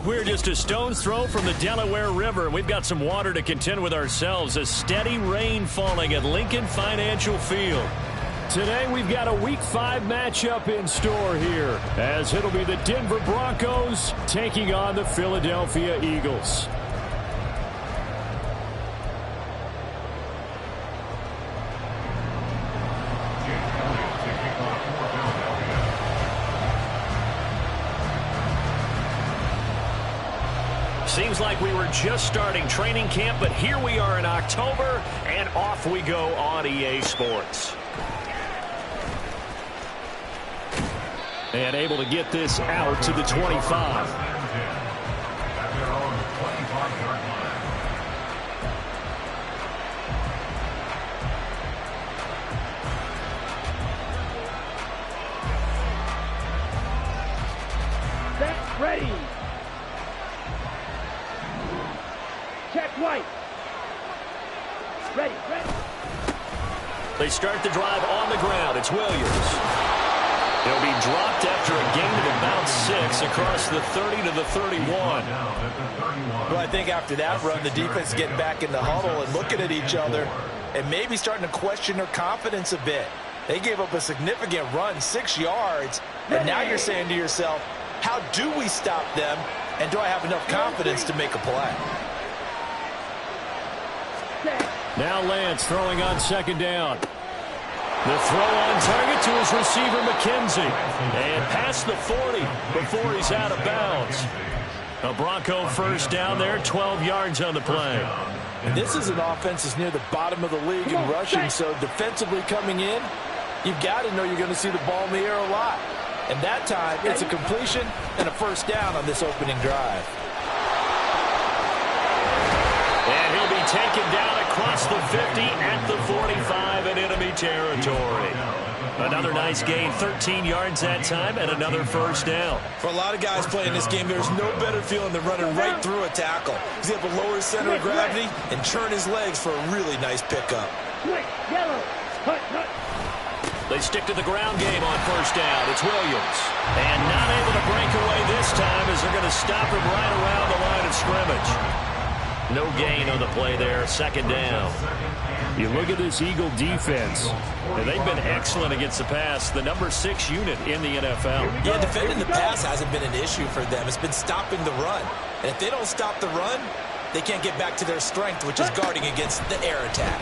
We're just a stone's throw from the Delaware River, and we've got some water to contend with ourselves. A steady rain falling at Lincoln Financial Field. Today we've got a Week 5 matchup in store here, as it'll be the Denver Broncos taking on the Philadelphia Eagles. Seems like we were just starting training camp, but here we are in October, and off we go on EA Sports. And able to get this out to the 25. Set, ready. Check white. Ready, ready. They start the drive on the ground. It's Williams. He'll be dropped after a gain of about 6 across the 30 to the 31. Well, I think after that run, the defense is getting back in the huddle and looking at each other and maybe starting to question their confidence a bit. They gave up a significant run, 6 yards, and now you're saying to yourself, how do we stop them, and do I have enough confidence to make a play? Now Lance throwing on second down. The throw on target to his receiver, McKenzie. And past the 40 before he's out of bounds. A Bronco first down there, 12 yards on the play. And this is an offense that's near the bottom of the league in rushing, so defensively coming in, you've got to know you're going to see the ball in the air a lot. And that time, it's a completion and a first down on this opening drive. And he'll be taken down across the 50 at the 45 in enemy territory. Another nice gain, 13 yards that time, and another first down. For a lot of guys playing this game, there's no better feeling than running right through a tackle. He's able to lower his center of gravity and churn his legs for a really nice pickup. Yellow. They stick to the ground game on first down. It's Williams. And not able to break away this time as they're going to stop him right around the line of scrimmage. No gain on the play there, second down. You look at this Eagle defense, and they've been excellent against the pass, the number 6 unit in the NFL. Yeah, defending the pass hasn't been an issue for them. It's been stopping the run. And if they don't stop the run, they can't get back to their strength, which is guarding against the air attack.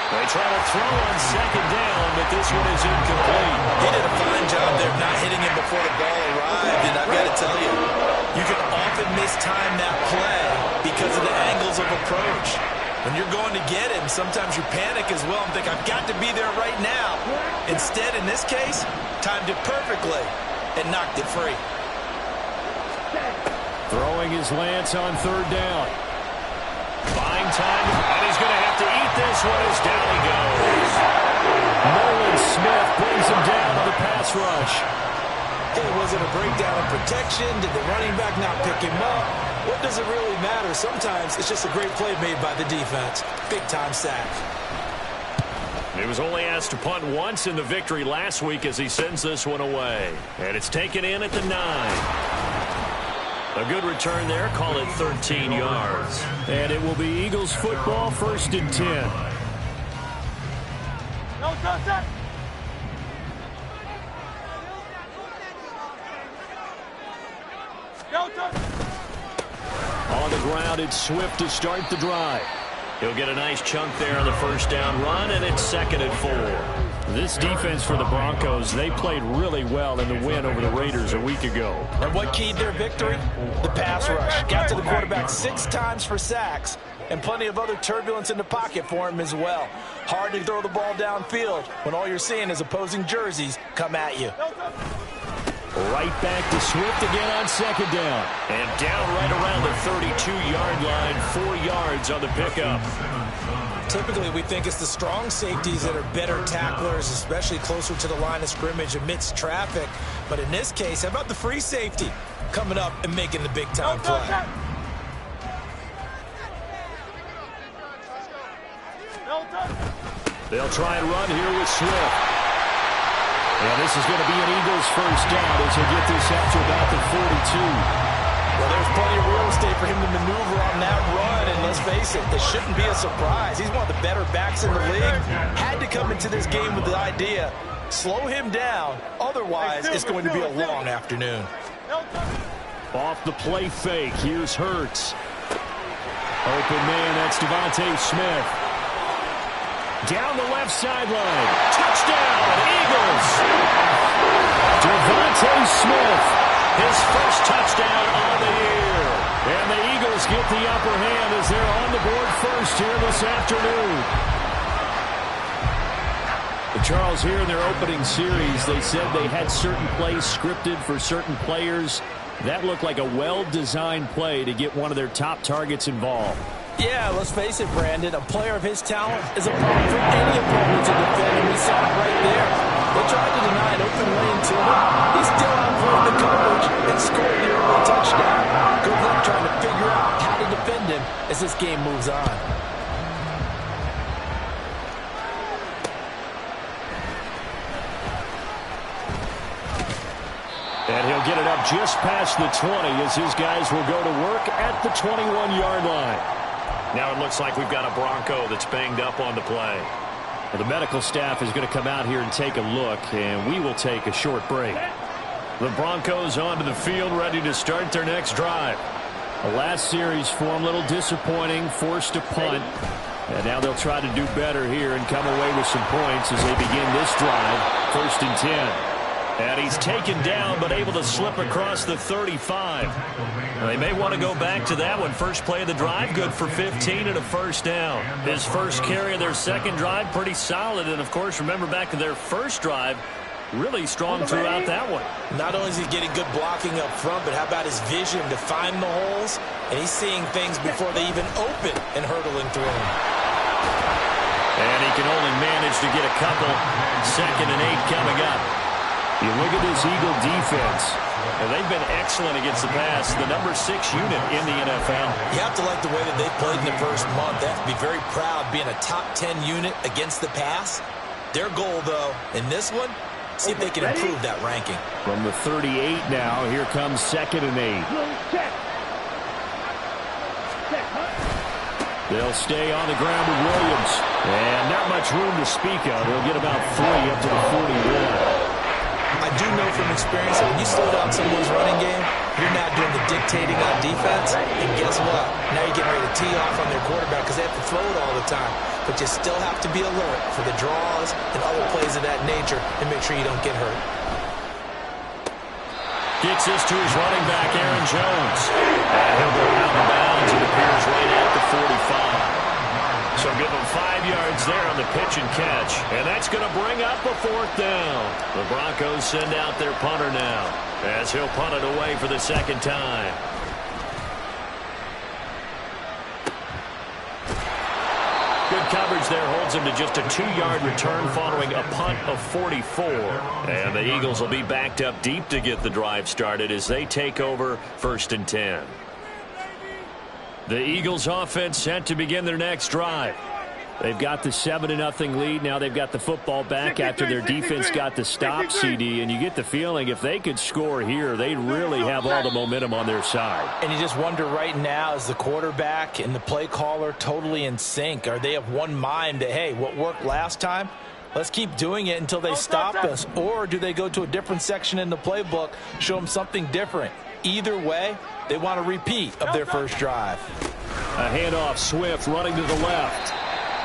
They try to throw on second down, but this one is incomplete. He did a fine job there not hitting him before the ball arrived, and I've got to tell you, you can often mistime that play because of the angles of approach. When you're going to get him, sometimes you panic as well and think, I've got to be there right now. Instead, in this case, timed it perfectly and knocked it free. Throwing his Lance on third down. Buying time, and he's going to have to eat this one as down he goes. Nolan Smith brings him down on the pass rush. Hey, was it a breakdown in protection? Did the running back not pick him up? What does it really matter? Sometimes it's just a great play made by the defense. Big-time sack. He was only asked to punt once in the victory last week as he sends this one away. And it's taken in at the 9. A good return there, call it 13 yards. And it will be Eagles football, 1st and 10. On the ground, it's Swift to start the drive. He'll get a nice chunk there on the first down run, and it's 2nd and 4. This defense for the Broncos, they played really well in the win over the Raiders a week ago. And what keyed their victory? The pass rush. Got to the quarterback 6 times for sacks, and plenty of other turbulence in the pocket for him as well. Hard to throw the ball downfield when all you're seeing is opposing jerseys come at you. Right back to Swift again on second down. And down right around the 32-yard line, 4 yards on the pickup. Typically, we think it's the strong safeties that are better tacklers, especially closer to the line of scrimmage amidst traffic. But in this case, how about the free safety coming up and making the big-time play? They'll try and run here with Swift. And this is going to be an Eagles first down as he'll get this out to about the 42. Well, there's plenty of real estate for him to maneuver on that run, and let's face it, this shouldn't be a surprise. He's one of the better backs in the league. Had to come into this game with the idea, slow him down, otherwise it's going to be a long afternoon. Off the play fake, here's Hurts. Open man, that's Devontae Smith. Down the left sideline. Touchdown, Eagles! Devontae Smith, his first touchdown on the year. And the Eagles get the upper hand as they're on the board first here this afternoon. Charles, here in their opening series, they said they had certain plays scripted for certain players. That looked like a well-designed play to get one of their top targets involved. Yeah, let's face it, Brandon. A player of his talent is a problem for any opponent to defend, and we saw it right there. They tried to deny an open lane to him. He still outplayed the coverage and scored the early touchdown. Good luck trying to figure out how to defend him as this game moves on. And he'll get it up just past the 20 as his guys will go to work at the 21-yard line. Now it looks like we've got a Bronco that's banged up on the play. Well, the medical staff is going to come out here and take a look, and we will take a short break. The Broncos onto the field, ready to start their next drive. The last series for them, a little disappointing, forced a punt. And now they'll try to do better here and come away with some points as they begin this drive, 1st and 10. And he's taken down, but able to slip across the 35. They may want to go back to that one. First play of the drive, good for 15 and a first down. His first carry of their second drive, pretty solid. And, of course, remember back to their first drive, really strong throughout that one. Not only is he getting good blocking up front, but how about his vision to find the holes? And he's seeing things before they even open and hurdling through them. And he can only manage to get a couple. 2nd and 8 coming up. You look at this Eagle defense, and they've been excellent against the pass, the number 6 unit in the NFL. You have to like the way that they've played in the first month. They have to be very proud being a top 10 unit against the pass. Their goal, though, in this one, see if they can improve that ranking. From the 38 now, here comes 2nd and 8. They'll stay on the ground with Williams. And not much room to speak of. They'll get about 3 up to the 41. I do know from experience that when you slow down someone's running game, you're not doing the dictating on defense. And guess what? Now you're getting ready to tee off on their quarterback because they have to throw it all the time. But you still have to be alert for the draws and other plays of that nature and make sure you don't get hurt. Gets this to his running back, Aaron Jones. And he'll go out of bounds. It appears right at the 45. So give him 5 yards there on the pitch and catch. And that's going to bring up a 4th down. The Broncos send out their punter now as he'll punt it away for the 2nd time. Good coverage there holds him to just a 2-yard return following a punt of 44. And the Eagles will be backed up deep to get the drive started as they take over 1st and 10. The Eagles offense set to begin their next drive. They've got the 7-0 lead. Now they've got the football back after their defense got the stop, CD. And you get the feeling if they could score here, they'd really have all the momentum on their side. And you just wonder right now, is the quarterback and the play caller totally in sync? Are they of one mind that, hey, what worked last time? Let's keep doing it until they stop us. Or do they go to a different section in the playbook, show them something different? Either way, they want a repeat of their first drive. A handoff, Swift running to the left.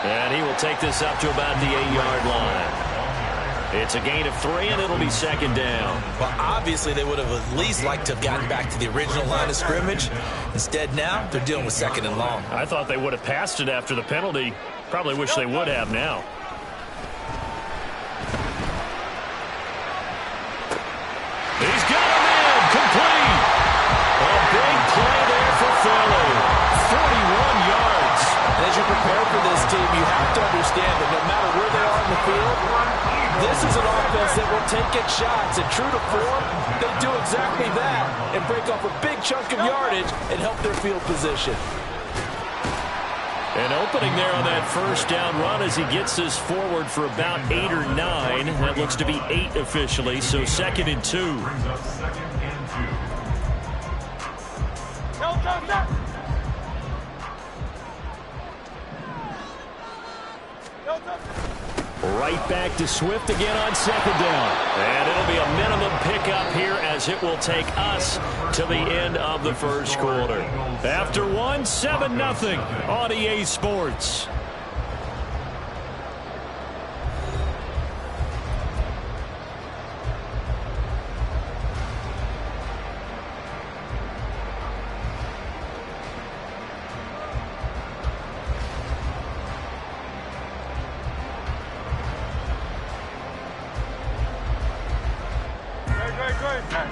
And he will take this up to about the 8-yard line. It's a gain of 3, and it'll be 2nd down. Well, obviously, they would have at least liked to have gotten back to the original line of scrimmage. Instead, now, they're dealing with 2nd and long. I thought they would have passed it after the penalty. Probably wish they would have now. He's got a man, complete. A big play there for Philly. 41 yards. And as you prepare for this team, you have to understand that no matter where they are in the field, this is an offense that will take its shots. And true to form, they do exactly that and break off a big chunk of yardage and help their field position. An opening there on that first down run as he gets this forward for about 8 or 9. That looks to be 8 officially, so 2nd and 2. Right back to Swift again on 2nd down. And it'll be a minimum pickup here as it will take us to the end of the first quarter. After 1, 7-0 on EA Sports.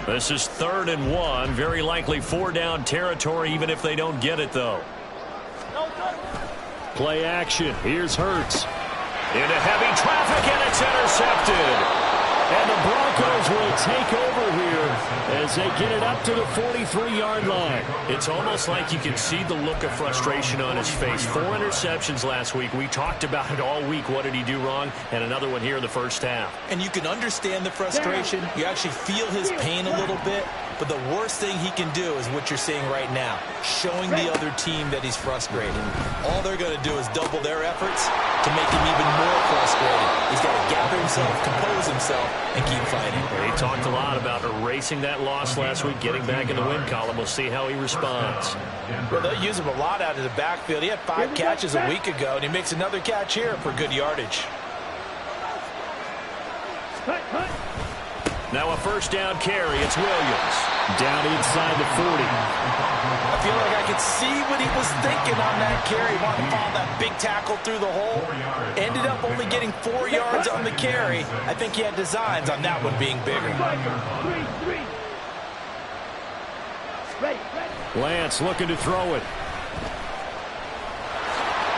This is 3rd and 1. Very likely 4-down territory, even if they don't get it, though. Play action. Here's Hurts. Into heavy traffic, and it's intercepted. And the Broncos will take over here as they get it up to the 43-yard line. It's almost like you can see the look of frustration on his face. 4 interceptions last week. We talked about it all week. What did he do wrong? And another one here in the first half. And you can understand the frustration. You actually feel his pain a little bit. But the worst thing he can do is what you're seeing right now, showing the other team that he's frustrated. All they're going to do is double their efforts to make him even more frustrated. He's got to gather himself, compose himself, and keep fighting. He talked a lot about erasing that loss last week, getting back in the win column. We'll see how he responds. Well, they'll use him a lot out of the backfield. He had 5 catches a week ago, and he makes another catch here for good yardage. Now a 1st down carry. It's Williams. Down inside the 40. I feel like I could see what he was thinking on that carry. Wanted to follow that big tackle through the hole. Ended up only getting 4 yards on the carry. I think he had designs on that one being bigger. Lance looking to throw it.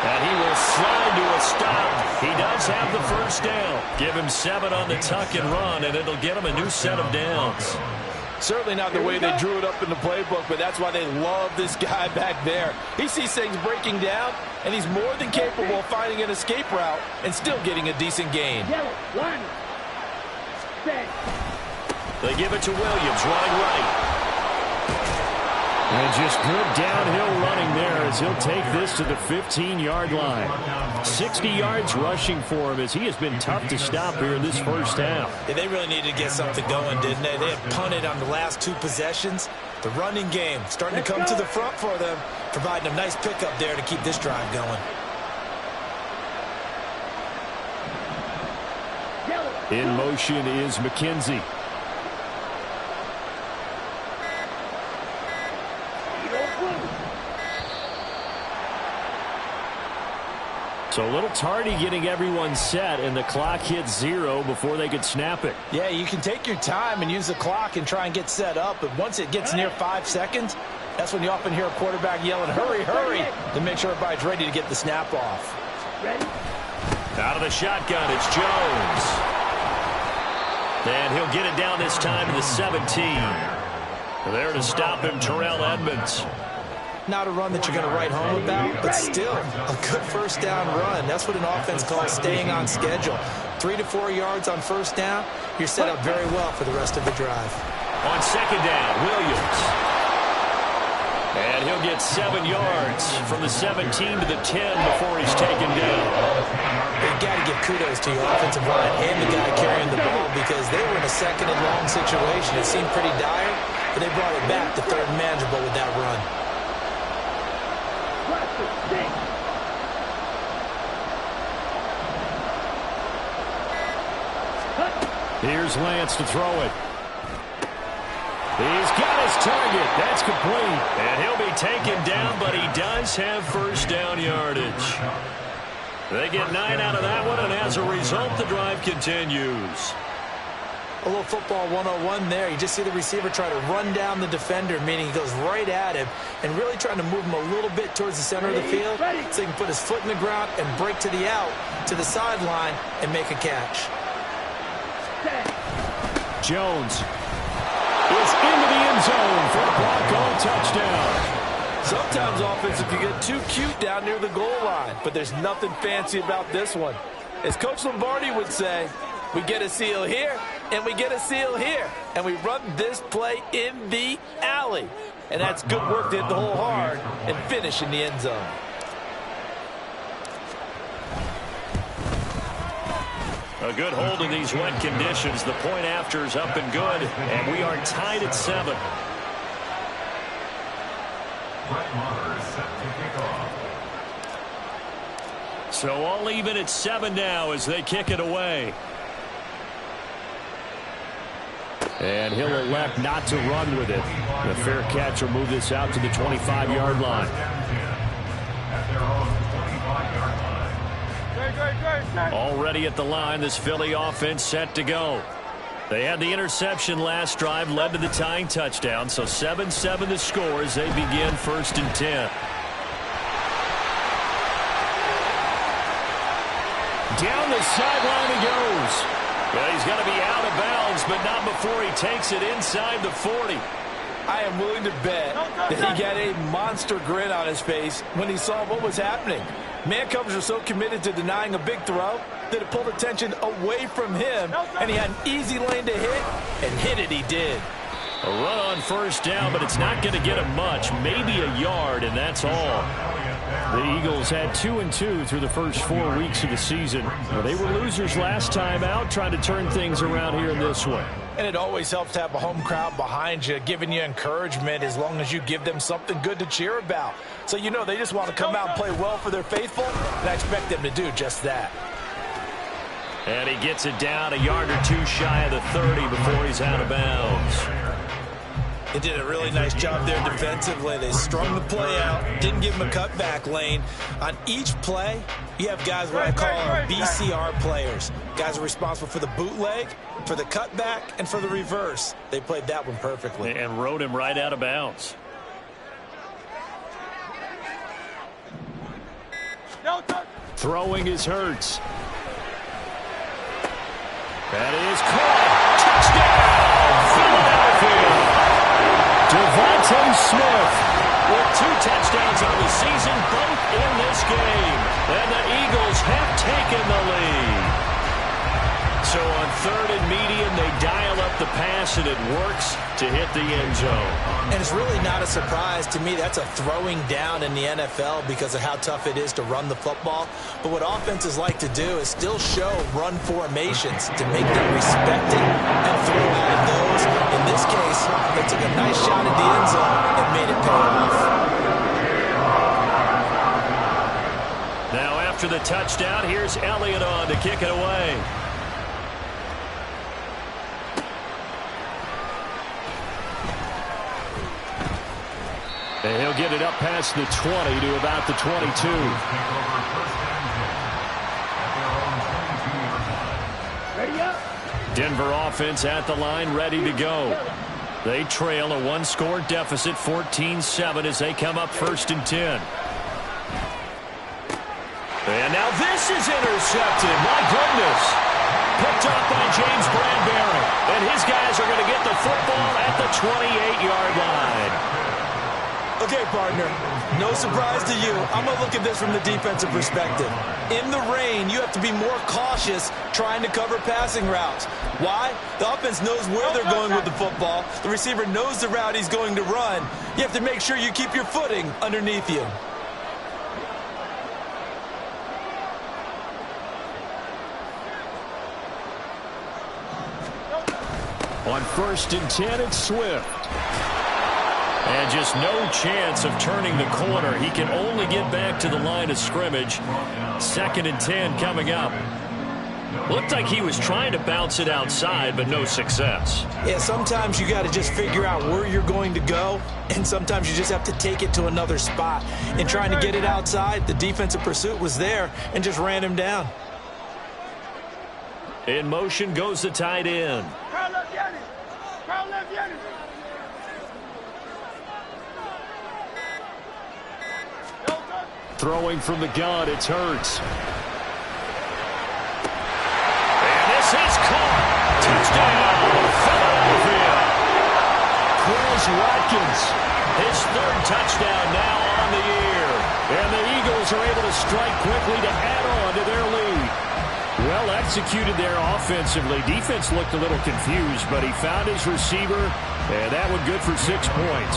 And he will slide to a stop. He does have the 1st down. Give him 7 on the tuck and run, and it'll get him a new set of downs. Certainly not the way they drew it up in the playbook, but that's why they love this guy back there. He sees things breaking down, and he's more than capable of finding an escape route and still getting a decent gain. They give it to Williams, running right. And just good downhill running there as he'll take this to the 15-yard line. 60 yards rushing for him as he has been tough to stop here in this first half. Yeah, they really needed to get something going, didn't they? They had punted on the last 2 possessions. The running game starting to come to the front for them, providing a nice pickup there to keep this drive going. In motion is McKenzie. So a little tardy getting everyone set, and the clock hits 0 before they could snap it. Yeah, you can take your time and use the clock and try and get set up, but once it gets near 5 seconds, that's when you often hear a quarterback yelling, hurry, hurry, to make sure everybody's ready to get the snap off. Out of the shotgun, it's Jones. And he'll get it down this time to the 17. There to stop him, Terrell Edmonds. Not a run that you're going to write home about, but still a good 1st down run. That's what an offense calls staying on schedule. 3 to 4 yards on 1st down, you're set up very well for the rest of the drive. On 2nd down, Williams. And he'll get 7 yards from the 17 to the 10 before he's taken down. You've got to give kudos to your offensive line and the guy carrying the ball because they were in a 2nd and long situation. It seemed pretty dire, but they brought it back to 3rd and manageable with that run. Here's Lance to throw it. He's got his target. That's complete. And he'll be taken down, but he does have 1st down yardage. They get 9 out of that one, and as a result, the drive continues. A little football 101 there. You just see the receiver try to run down the defender, meaning he goes right at him and really trying to move him a little bit towards the center of the field so he can put his foot in the ground and break to the out, to the sideline, and make a catch. Jones is into the end zone for a Bronco touchdown. Sometimes offense can get too cute down near the goal line, but there's nothing fancy about this one. As Coach Lombardi would say, we get a seal here, and we get a seal here, and we run this play in the alley. And that's good work to hit the hole hard and finish in the end zone. A good hold in these wet conditions. The point after is up and good, and we are tied at 7. So all even at 7 now as they kick it away. And he'll elect not to run with it. The fair catch will move this out to the 25-yard line. Already at the line, this Philly offense set to go. They had the interception last drive, led to the tying touchdown, so 7-7 the score as they begin 1st and 10. Down the sideline he goes. Well, he's going to be out of bounds, but not before he takes it inside the 40. I am willing to bet that he got a monster grin on his face when he saw what was happening. Man coverage was so committed to denying a big throw that it pulled attention away from him, and he had an easy lane to hit, and hit it he did. A run on 1st down, but it's not going to get him much, maybe a yard, and that's all. The Eagles had 2-2 through the first 4 weeks of the season. Well, they were losers last time out, trying to turn things around here in this one. And it always helps to have a home crowd behind you, giving you encouragement as long as you give them something good to cheer about. So you know they just want to come out and play well for their faithful, and I expect them to do just that. And he gets it down a yard or two shy of the 30 before he's out of bounds. They did a really nice job there defensively. They strung the play out, didn't give him a cutback lane. On each play, you have guys what I call our BCR players. Guys are responsible for the bootleg, for the cutback, and for the reverse. They played that one perfectly. And rode him right out of bounds. Throwing is Hurts. That is caught. Touchdown, Philadelphia. Devontae Smith with 2 touchdowns on the season, both in this game. And the Eagles have taken the lead. So on 3rd and medium, they dial up the pass, and it works to hit the end zone. And it's really not a surprise to me. That's a throwing down in the NFL because of how tough it is to run the football. But what offenses like to do is still show run formations to make them respect it and throw out of those. In this case, they took a nice shot at the end zone and made it pay off. Now after the touchdown, here's Elliott on to kick it away. And he'll get it up past the 20 to about the 22. Ready up. Denver offense at the line, ready to go. They trail a 1-score deficit, 14-7 as they come up 1st and 10. And now this is intercepted. My goodness. Picked up by James Bradbury. And his guys are going to get the football at the 28-yard line. Okay, partner, no surprise to you. I'm going to look at this from the defensive perspective. In the rain, you have to be more cautious trying to cover passing routes. Why? The offense knows where they're going with the football. The receiver knows the route he's going to run. You have to make sure you keep your footing underneath you. On 1st and 10, it's Swift. And just no chance of turning the corner. He can only get back to the line of scrimmage. 2nd and 10 coming up. Looked like he was trying to bounce it outside, but no success. Yeah, sometimes you got to just figure out where you're going to go, and sometimes you just have to take it to another spot. In trying to get it outside, the defensive pursuit was there and just ran him down. In motion goes the tight end. Throwing from the gun, it's Hurts. And this is caught. Touchdown, Philadelphia. Chris Watkins, his 3rd touchdown now strike quickly to add on to their lead. Well executed there offensively. Defense looked a little confused, but he found his receiver, and that one good for 6 points.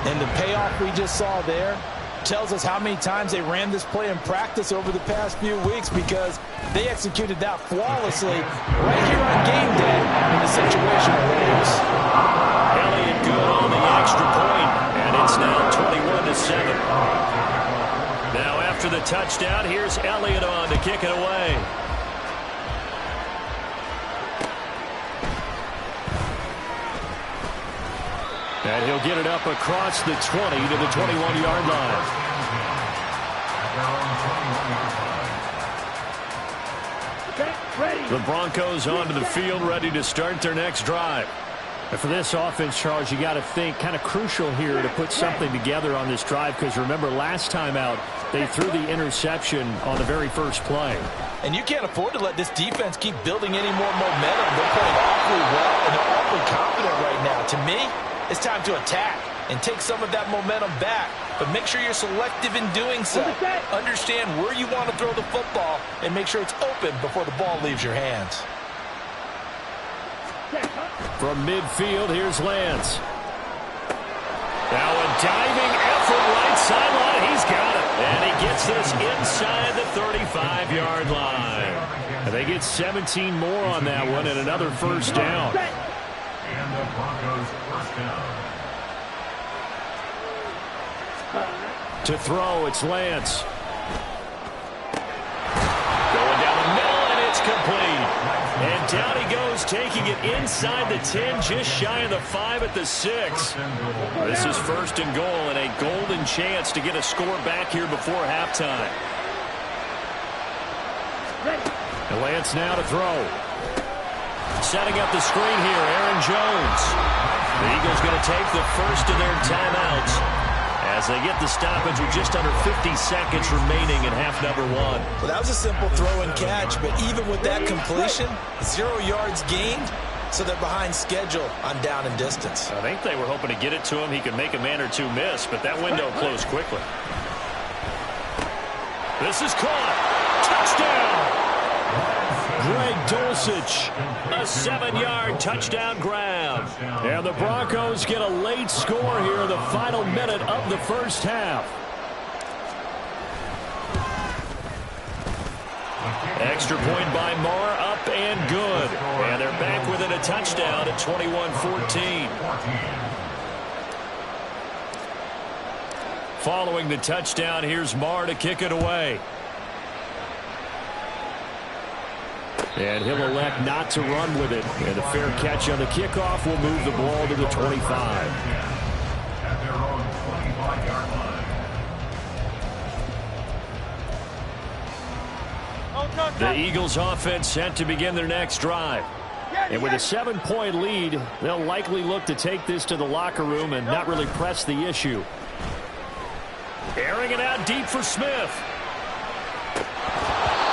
And the payoff we just saw there tells us how many times they ran this play in practice over the past few weeks, because they executed that flawlessly right here on game day in the situational awareness. Elliott good on the extra point, and it's now 21-7. Now after the touchdown, here's Elliott on to kick it away. And he'll get it up across the 20 to the 21-yard line. The Broncos onto the field, ready to start their next drive. And for this offense, Charles, you got to think kind of crucial here to put something together on this drive, because remember last time out they threw the interception on the very first play. And you can't afford to let this defense keep building any more momentum. They're playing awfully well, and they're awfully confident right now. To me, it's time to attack and take some of that momentum back, but make sure you're selective in doing so. Understand where you want to throw the football and make sure it's open before the ball leaves your hands. From midfield, here's Lance. Now a diving effort right sideline. He's got it. And he gets this inside the 35-yard line. And they get 17 more on that one and another first down. And the Broncos first down. To throw, it's Lance. Going down the middle, and it's complete. And down he goes, taking it inside the 10, just shy of the 5 at the 6. This is first and goal, and a golden chance to get a score back here before halftime. And Lance now to throw. Setting up the screen here, Aaron Jones. The Eagles going to take the first of their timeouts as they get the stoppage with just under 50 seconds remaining in half number 1. Well, that was a simple throw and catch, but even with that completion, 0 yards gained, so they're behind schedule on down and distance. I think they were hoping to get it to him. He could make a man or two miss, but that window closed quickly. This is caught. Touchdown! Greg Dulcich, a 7-yard touchdown grab. And the Broncos get a late score here in the final minute of the first half. Extra point by Marr, up and good. And they're back within a touchdown at 21-14. Following the touchdown, here's Marr to kick it away. And he'll elect not to run with it. And a fair catch on the kickoff will move the ball to the 25. At their own 25-yard line. The Eagles offense set to begin their next drive. And with a 7-point lead, they'll likely look to take this to the locker room and not really press the issue. Airing it out deep for Smith.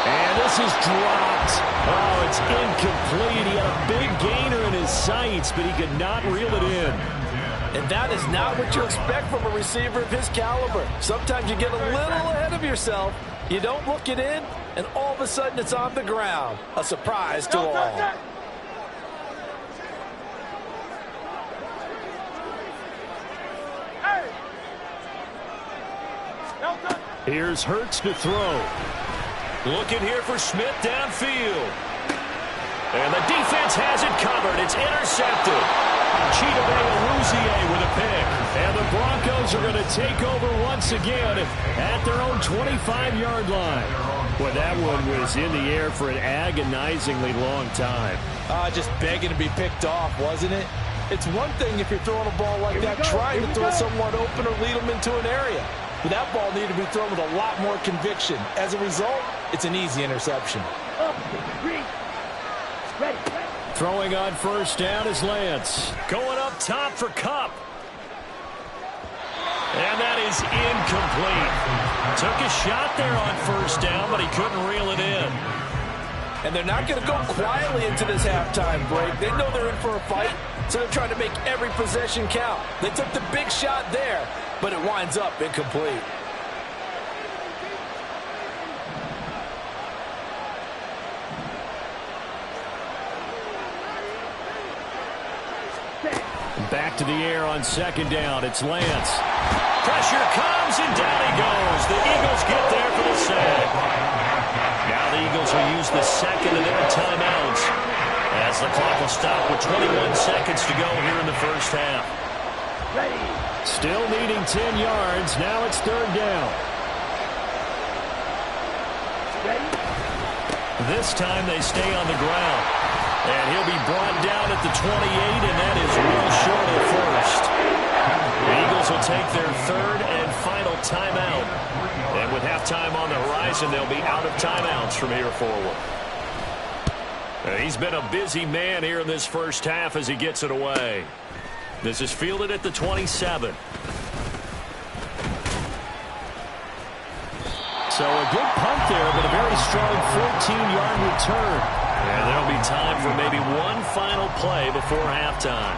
And this is dropped. Oh, it's incomplete. He had a big gainer in his sights, but he could not reel it in. And that is not what you expect from a receiver of his caliber. Sometimes you get a little ahead of yourself. You don't look it in, and all of a sudden it's on the ground. A surprise to all. Here's Hurts to throw. Looking here for Smith downfield. And the defense has it covered. It's intercepted. Chidobe Awuzie with a pick. And the Broncos are going to take over once again at their own 25-yard line. Boy, that one was in the air for an agonizingly long time. Just begging to be picked off, wasn't it? It's one thing if you're throwing a ball like that, trying to throw someone open or lead them into an area. But that ball needed to be thrown with a lot more conviction. As a result, it's an easy interception. Throwing on first down is Lance. Going up top for Kupp. And that is incomplete. Took a shot there on first down, but he couldn't reel it in. And they're not going to go quietly into this halftime break. They know they're in for a fight, so they're trying to make every possession count. They took the big shot there, but it winds up incomplete. Back to the air on second down. It's Lance. Pressure comes, and down he goes. The Eagles get there for the sack. Now the Eagles will use the second of their timeouts as the clock will stop with 21 seconds to go here in the first half. Still needing 10 yards. Now it's third down. This time they stay on the ground. And he'll be brought down at the 28, and that is real short of first. The Eagles will take their third and final timeout. And with halftime on the horizon, they'll be out of timeouts from here forward. He's been a busy man here in this first half as he gets it away. This is fielded at the 27. So a good punt there, but a very strong 14-yard return. And there'll be time for maybe one final play before halftime.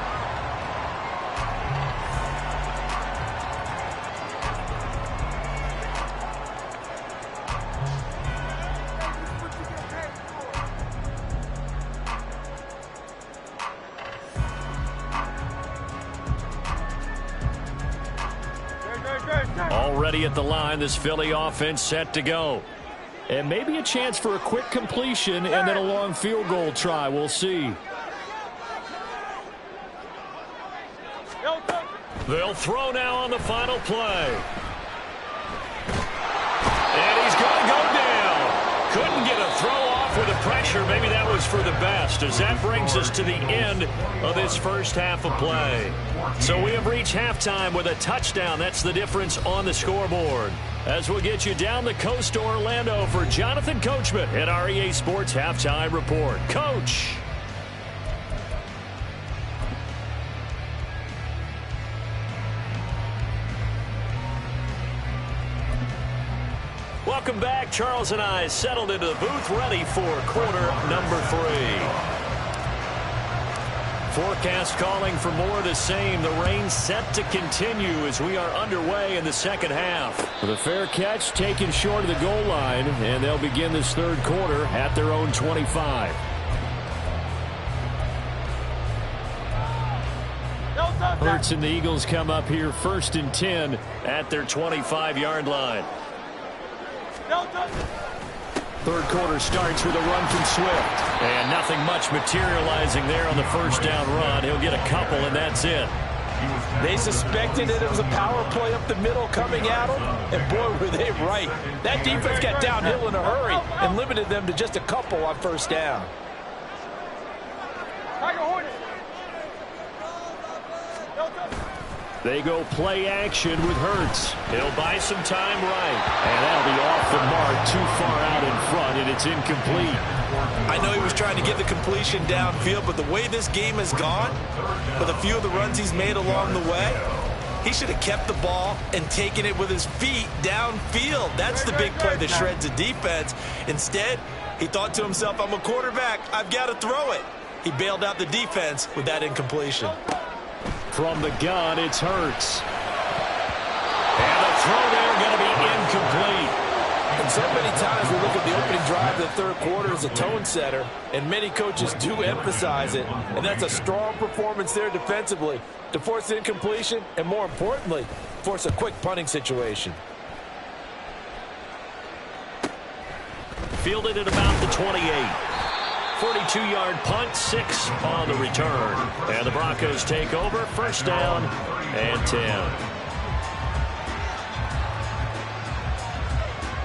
Already at the line, this Philly offense set to go. And maybe a chance for a quick completion and then a long field goal try. We'll see. They'll throw now on the final play. And he's going to go down. Couldn't get a throw off with the pressure. Maybe that was for the best, as that brings us to the end of this first half of play. So we have reached halftime with a touchdown. That's the difference on the scoreboard. As we'll get you down the coast to Orlando for Jonathan Coachman at our EA Sports Halftime Report. Coach. Welcome back. Charles and I settled into the booth, ready for quarter number 3. Forecast calling for more of the same. The rain set to continue as we are underway in the second half. The fair catch taken short of the goal line, and they'll begin this third quarter at their own 25. Hurts and the Eagles come up here first and 10 at their 25-yard line. Third quarter starts with a run from Swift. And nothing much materializing there on the first down run. He'll get a couple, and that's it. They suspected that it was a power play up the middle coming at them, and boy, were they right. That defense got downhill in a hurry and limited them to just a couple on first down. They go play action with Hurts. He'll buy some time right. And that'll be off the mark, too far out in front, and it's incomplete. I know he was trying to get the completion downfield, but the way this game has gone, with a few of the runs he's made along the way, he should have kept the ball and taken it with his feet downfield. That's the big play that shreds the defense. Instead, he thought to himself, I'm a quarterback, I've got to throw it. He bailed out the defense with that incompletion. From the gun, it's Hurts. And the throw there going to be incomplete. And so many times we look at the opening drive of the third quarter as a tone setter, and many coaches do emphasize it. And that's a strong performance there defensively to force incompletion and, more importantly, force a quick punting situation. Fielded at about the 28. 42-yard punt, 6 on the return. And the Broncos take over, first down and 10.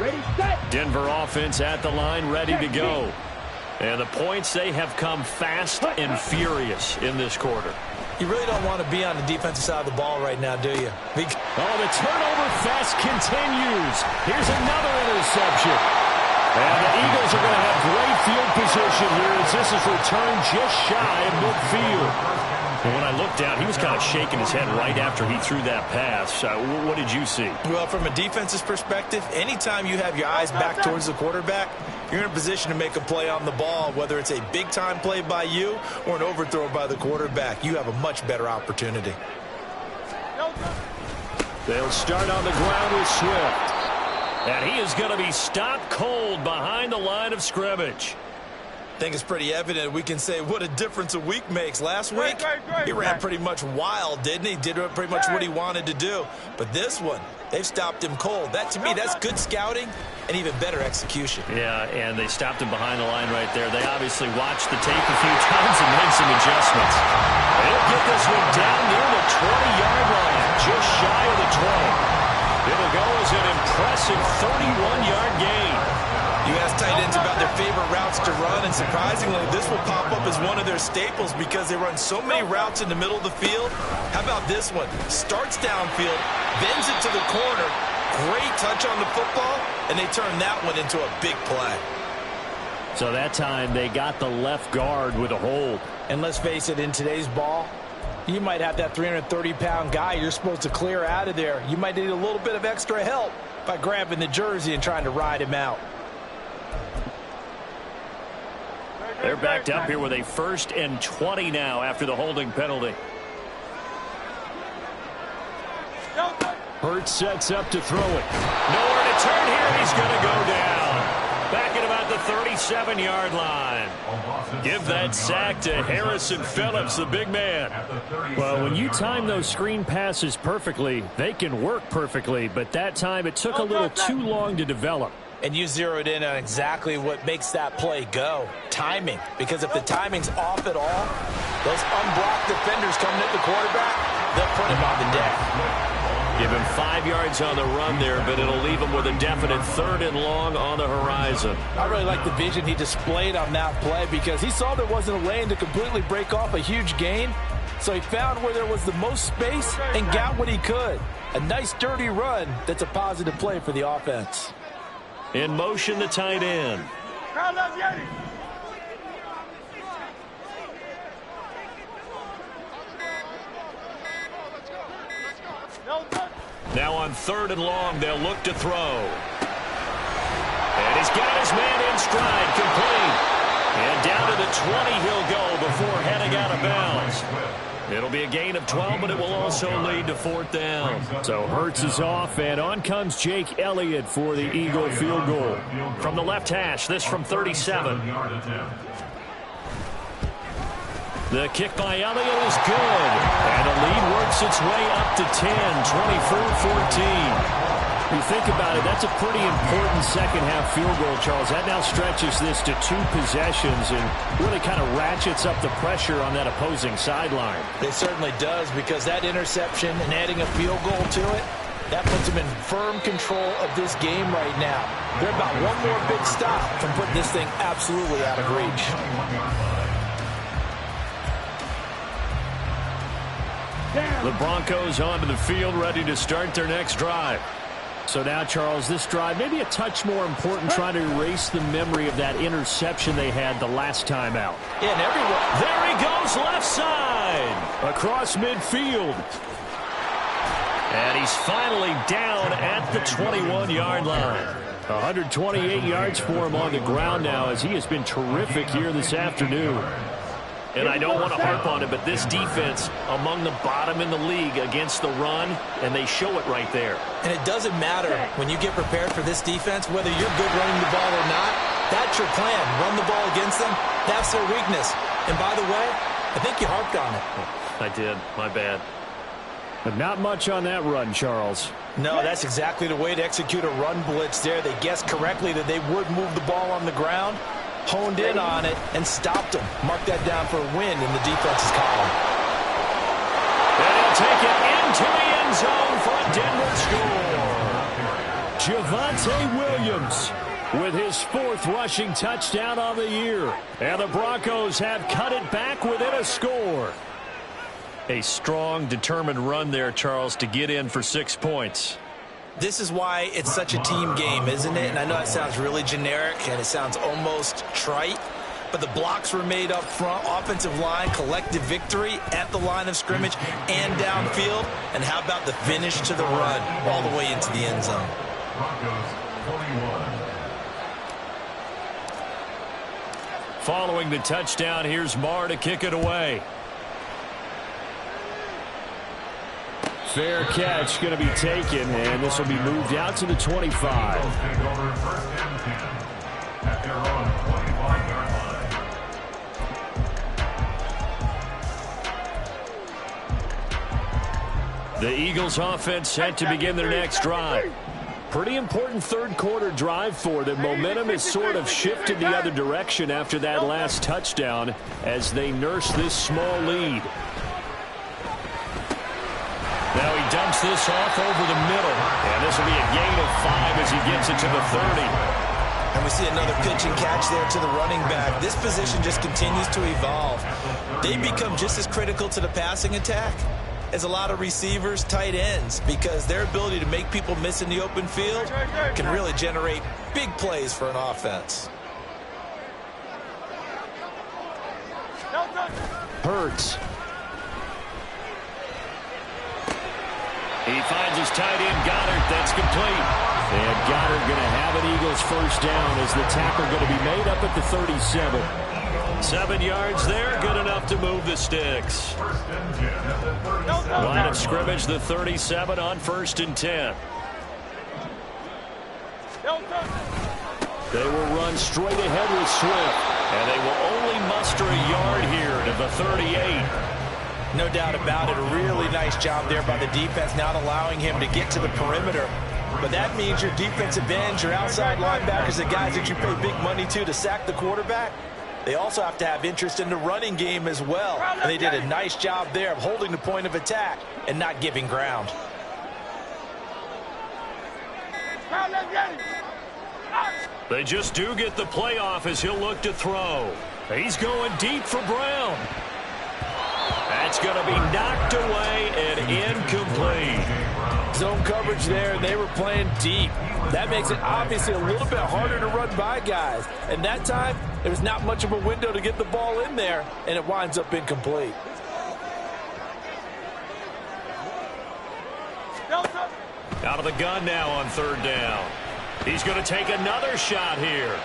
Ready, set. Denver offense at the line, ready to go. And the points, they have come fast and furious in this quarter. You really don't want to be on the defensive side of the ball right now, do you? Oh, the turnover fest continues. Here's another interception. And the Eagles are going to have great field position here as this is returned just shy of midfield. And when I looked down, he was kind of shaking his head right after he threw that pass. What did you see? Well, from a defense's perspective, anytime you have your eyes back towards the quarterback, you're in a position to make a play on the ball, whether it's a big-time play by you or an overthrow by the quarterback. You have a much better opportunity. They'll start on the ground with Swift. And he is going to be stopped cold behind the line of scrimmage. I think it's pretty evident we can say what a difference a week makes. Last week, he ran pretty much wild, didn't he? Did pretty much what he wanted to do. But this one, they've stopped him cold. That, to me, that's good scouting and even better execution. Yeah, and they stopped him behind the line right there. They obviously watched the tape a few times and made some adjustments. They'll get this one down near the 20-yard line, just shy of the 20. It'll go as an impressive 31-yard gain. You ask tight ends about their favorite routes to run, and surprisingly, this will pop up as one of their staples because they run so many routes in the middle of the field. How about this one? Starts downfield, bends it to the corner, great touch on the football, and they turn that one into a big play. So that time they got the left guard with a hold. And let's face it, in today's ball, you might have that 330-pound guy you're supposed to clear out of there. You might need a little bit of extra help by grabbing the jersey and trying to ride him out. They're backed up here with a 1st and 20 now after the holding penalty. Hurts sets up to throw it. Nowhere to turn here. He's going to go down. Back at about the 37-yard line. Give that sack to Harrison Phillips, the big man. Well, when you time those screen passes perfectly, they can work perfectly. But that time it took a little too long to develop. And you zeroed in on exactly what makes that play go. Timing. Because if the timing's off at all, those unblocked defenders coming at the quarterback, they'll put him on the deck. Give him 5 yards on the run there, but it'll leave him with a definite 3rd and long on the horizon. I really like the vision he displayed on that play because he saw there wasn't a lane to completely break off a huge gain. So he found where there was the most space and got what he could. A nice dirty run that's a positive play for the offense. In motion, the tight end. Now on 3rd and long, they'll look to throw. And he's got his man in stride, complete. And down to the 20 he'll go before heading out of bounds. It'll be a gain of 12, but it will also lead to 4th down. So Hurts is off, and on comes Jake Elliott for the Eagle field goal. From the left hash, this from 37. The kick by Elliott is good. And the lead works its way up to 10, 24-14. You think about it, that's a pretty important second-half field goal, Charles. That now stretches this to 2 possessions and really kind of ratchets up the pressure on that opposing sideline. It certainly does, because that interception and adding a field goal to it, that puts them in firm control of this game right now. They're about one more big stop from putting this thing absolutely out of reach. The Broncos onto the field, ready to start their next drive. So now, Charles, this drive maybe a touch more important, trying to erase the memory of that interception they had the last time out. Yeah, and everyone. There he goes, left side, across midfield. And he's finally down at the 21-yard line. 128 yards for him on the ground now, as he has been terrific here this afternoon. And I don't want to harp on it, but this defense among the bottom in the league against the run, and they show it right there. And it doesn't matter when you get prepared for this defense, whether you're good running the ball or not, that's your plan. Run the ball against them. That's their weakness. And by the way, I think you harped on it. I did. My bad. But not much on that run, Charles. No, that's exactly the way to execute a run blitz there. They guessed correctly that they would move the ball on the ground, honed in on it, and stopped them. Mark that down for a win in the defense's column. And he'll take it into the end zone for a Denver score. Javonte Williams with his 4th rushing touchdown on the year. And the Broncos have cut it back within a score. A strong, determined run there, Charles, to get in for 6 points. This is why it's such a team game, isn't it? And I know it sounds really generic and it sounds almost trite, but the blocks were made up front, offensive line, collective victory at the line of scrimmage and downfield. And how about the finish to the run all the way into the end zone? Following the touchdown, here's Marr to kick it away. Fair catch going to be taken, and this will be moved out to the 25. The Eagles offense set to begin their next drive. Pretty important third quarter drive for them. Momentum has sort of shifted the other direction after that last touchdown as they nurse this small lead. Now he dumps this off over the middle. And this will be a gain of 5 as he gets it to the 30. And we see another pitch and catch there to the running back. This position just continues to evolve. They become just as critical to the passing attack as a lot of receivers, tight ends, because their ability to make people miss in the open field can really generate big plays for an offense. Hurts. He finds his tight end, Goddard. That's complete. And Goddard going to have an Eagles first down as the tackle going to be made up at the 37. 7 yards there, good enough to move the sticks. Line of scrimmage, the 37 on 1st and 10. They will run straight ahead with Swift. And they will only muster a yard here to the 38. No doubt about it. A really nice job there by the defense, not allowing him to get to the perimeter. But that means your defensive ends, your outside linebackers, the guys that you pay big money to sack the quarterback, they also have to have interest in the running game as well. And they did a nice job there of holding the point of attack and not giving ground. They just do get the playoff as he'll look to throw. He's going deep for Brown. That's going to be knocked away and incomplete. Zone coverage there, and they were playing deep. That makes it obviously a little bit harder to run by guys. And that time, there was not much of a window to get the ball in there, and it winds up incomplete. Out of the gun now on 3rd down. He's going to take another shot here.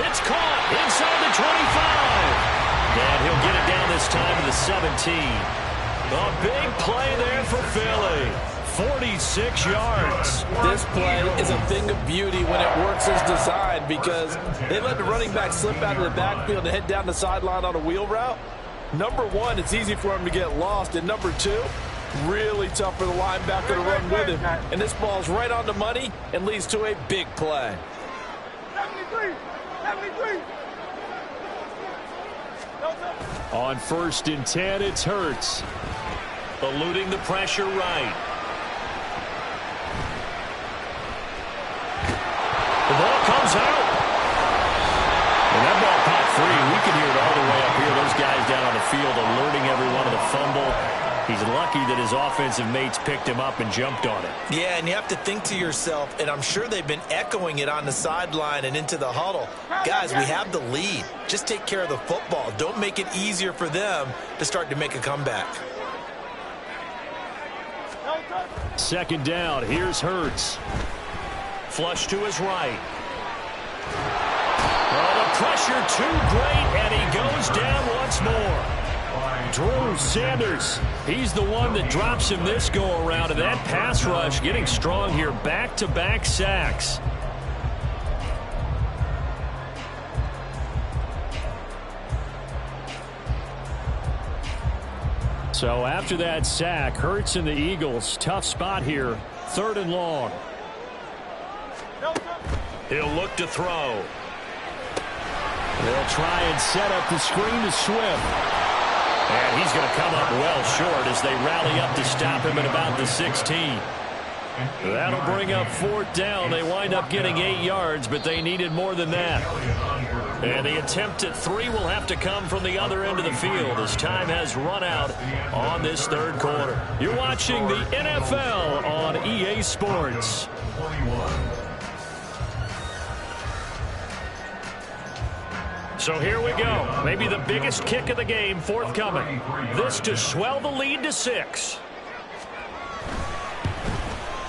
It's caught inside the 25. And he'll get it down this time to the 17. A big play there for Philly. 46 yards. This play is a thing of beauty when it works as designed because they let the running back slip out of the backfield and head down the sideline on a wheel route. Number one, it's easy for him to get lost. And number two, really tough for the linebacker to run with him. And this ball's right on the money and leads to a big play. 73. On 1st and 10, it's Hurts. Eluding the pressure right. The ball comes out. And that ball popped free. We can hear it all the way up here. Those guys down on the field alerting everyone of the fumble. He's lucky that his offensive mates picked him up and jumped on it. Yeah, and you have to think to yourself, and I'm sure they've been echoing it on the sideline and into the huddle. Guys, we have the lead. Just take care of the football. Don't make it easier for them to start to make a comeback. 2nd down. Here's Hurts. Flush to his right. Oh, the pressure too great, and he goes down once more. Drew Sanders, he's the one that drops him this go-around, and that pass rush getting strong here. Back-to-back sacks. So after that sack, Hurts and the Eagles, tough spot here. 3rd and long. He'll look to throw. They'll try and set up the screen to Swift. And he's going to come up well short as they rally up to stop him at about the 16. That'll bring up 4th down. They wind up getting 8 yards, but they needed more than that. And the attempt at 3 will have to come from the other end of the field as time has run out on this 3rd quarter. You're watching the NFL on EA Sports. So here we go. Maybe the biggest kick of the game forthcoming. This to swell the lead to 6.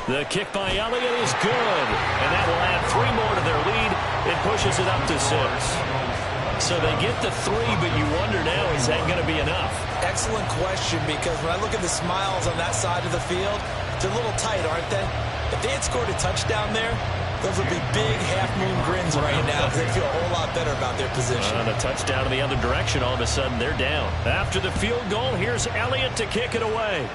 The kick by Elliott is good. And that will add 3 more to their lead. It pushes it up to 6. So they get to 3, but you wonder now, is that going to be enough? Excellent question, because when I look at the smiles on that side of the field, they're a little tight, aren't they? If they had scored a touchdown there, those would be big half-moon grins right now because they feel a whole lot better about their position. The touchdown in the other direction, all of a sudden they're down. After the field goal, here's Elliott to kick it away.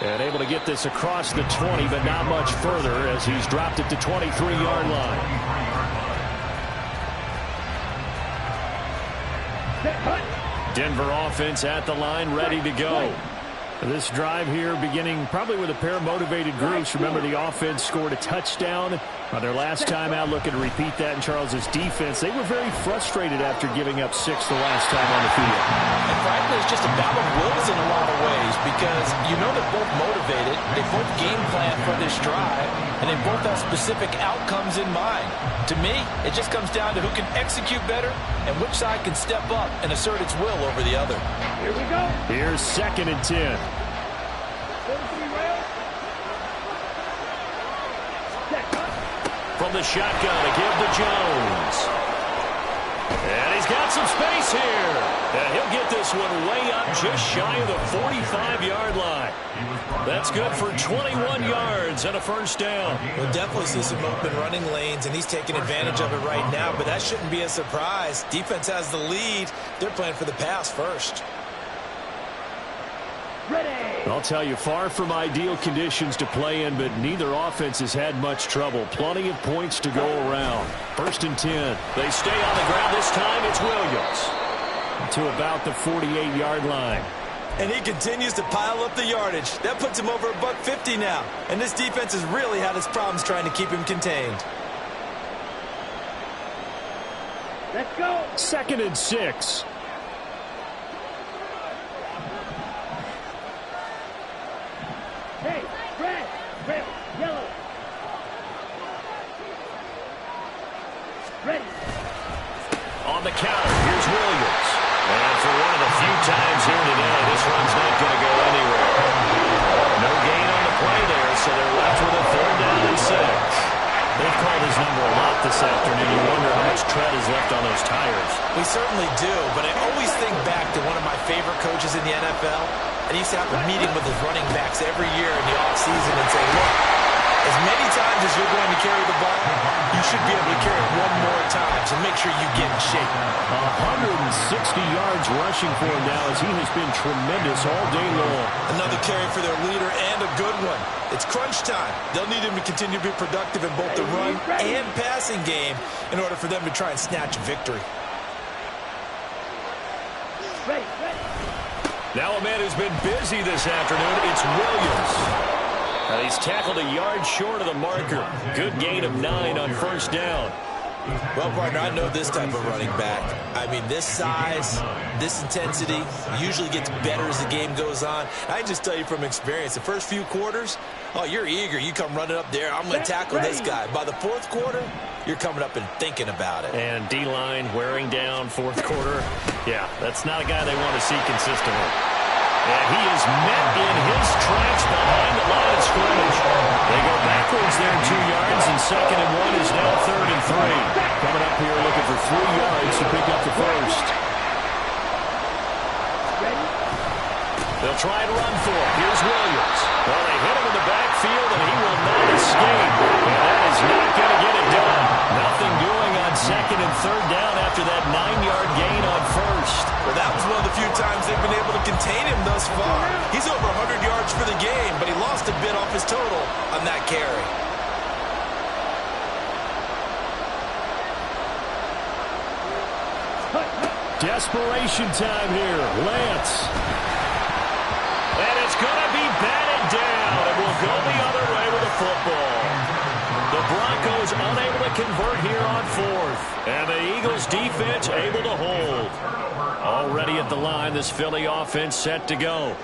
And able to get this across the 20, but not much further as he's dropped it to 23-yard line. Denver offense at the line, ready to go. This drive here beginning probably with a pair of motivated groups. Remember, the offense scored a touchdown on their last time out, looking to repeat that in Charles's defense. They were very frustrated after giving up 6 the last time on the field. And frankly, it's just a battle of wills in a lot of ways because you know they're both motivated, they both game plan for this drive, and they both have specific outcomes in mind. To me, it just comes down to who can execute better and which side can step up and assert its will over the other. Here we go. Here's 2nd and 10. From the shotgun, a give to Jones. And he's got some space here. And he'll get this one way up just shy of the 45-yard line. That's good for 21 yards and a first down. We'll definitely see some open running lanes, and he's taking advantage of it right now, but that shouldn't be a surprise. Defense has the lead. They're playing for the pass first. I'll tell you, far from ideal conditions to play in, but neither offense has had much trouble. Plenty of points to go around. 1st and 10. They stay on the ground. This time it's Williams to about the 48-yard line. And he continues to pile up the yardage. That puts him over $150 now. And this defense has really had its problems trying to keep him contained. Let's go. 2nd and 6. Hey, red, yellow. Ready. On the counter, here's Williams. And for one of the few times here today, this run's not going to go anywhere. No gain on the play there, so they're left with a 3rd down and 6. They've called his number a lot this afternoon. You wonder how much tread is left on those tires. We certainly do, but I always think back to one of my favorite coaches in the NFL. And he used to have a meeting with his running backs every year in the offseason and say, look, as many times as you're going to carry the ball, you should be able to carry it one more time, so make sure you get in shape. 160 yards rushing for him now as he has been tremendous all day long. Another carry for their leader and a good one. It's crunch time. They'll need him to continue to be productive in both the run and passing game in order for them to try and snatch a victory. Ready. Now a man who's been busy this afternoon, it's Williams. He's tackled a yard short of the marker. Good gain of 9 on 1st down. Well, partner, I know this type of running back. I mean, this size, this intensity usually gets better as the game goes on. I can just tell you from experience, the first few quarters, oh, you're eager. You come running up there, I'm going to tackle this guy. By the 4th quarter, you're coming up and thinking about it. And D-line wearing down 4th quarter. Yeah, that's not a guy they want to see consistently. And he is met in his tracks behind the line of scrimmage. They go backwards there 2 yards, and 2nd and 1 is now 3rd and 3. Coming up here looking for 3 yards to pick up the first. They'll try and run for it. Here's Williams. Well, they hit him in the backfield, and he will not escape. And that is not going to get it done. Nothing doing on 2nd and 3rd down after that 9-yard gain on 1st. Well, that was one of the few times they've been able to contain him thus far. He's over 100 yards for the game, but he lost a bit off his total on that carry. Desperation time here. Lance. And it's going to be batted down. It will go the other way with the football. The Broncos unable to convert here on 4th. And the Eagles defense able to hold. Already at the line, this Philly offense set to go.